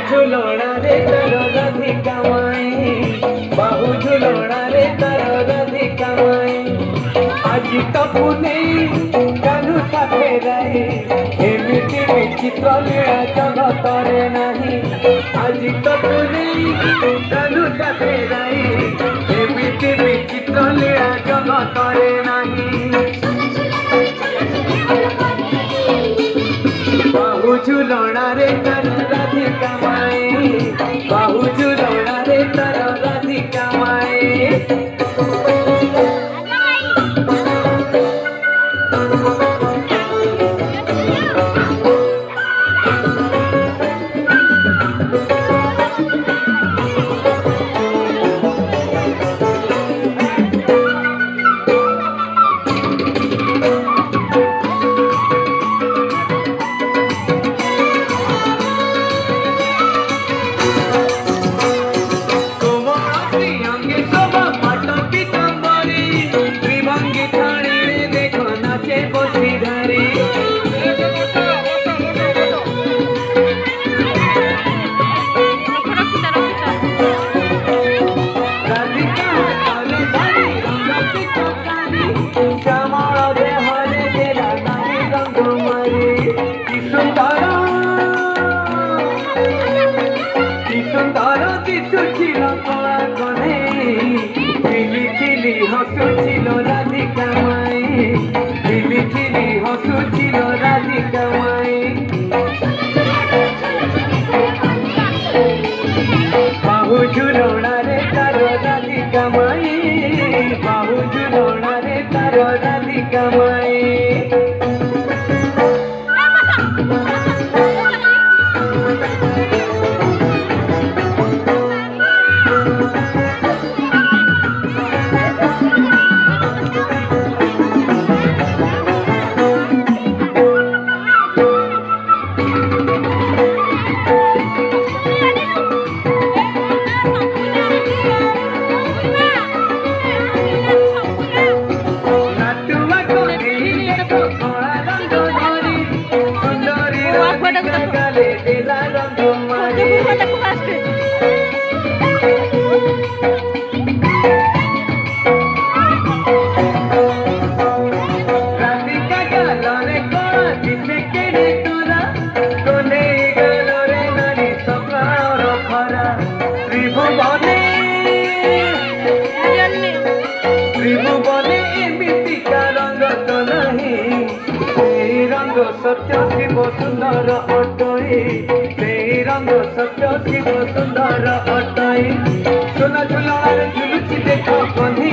झुलना रे तर राधिका माई बाहु झुलना रे तर राधिका माई आज तो पुने कानू साथे रही एमिति विचित्र लीला जगत रे नहीं आज तो पुने कानू साथे रही एमिति विचित्र लीला जगत रे नहीं बाहु झुलना रे तर राधिका माई बाहु झुलना रे तर राधिका माई हसुचिल राधिका माई खिली खिली हसुचिल राधिका माई बाहु झुलना रे तार राधिका माई बाहु झुलना रे तार राधिका माई सत्य शिव सुंदर अटई से रंग सत्य शिव सुंदर अटई सोना झुलार झुलुची देखो कन्ही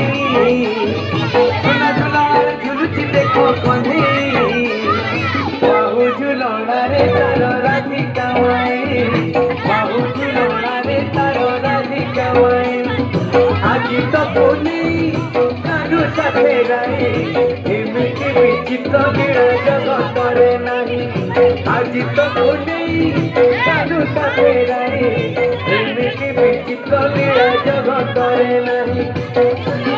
सोना झुलार झुलुची देखो कन्ही बाहु झुलना रे तार राधिका माई बाहु झुलना रे तार राधिका माई आज तो पुनी कानू साथे रही एमिति विचित्र लीला जगत रे नहीं आज तो पुनी कानू साथे रही एमिति विचित्र लीला जगत रे नहीं।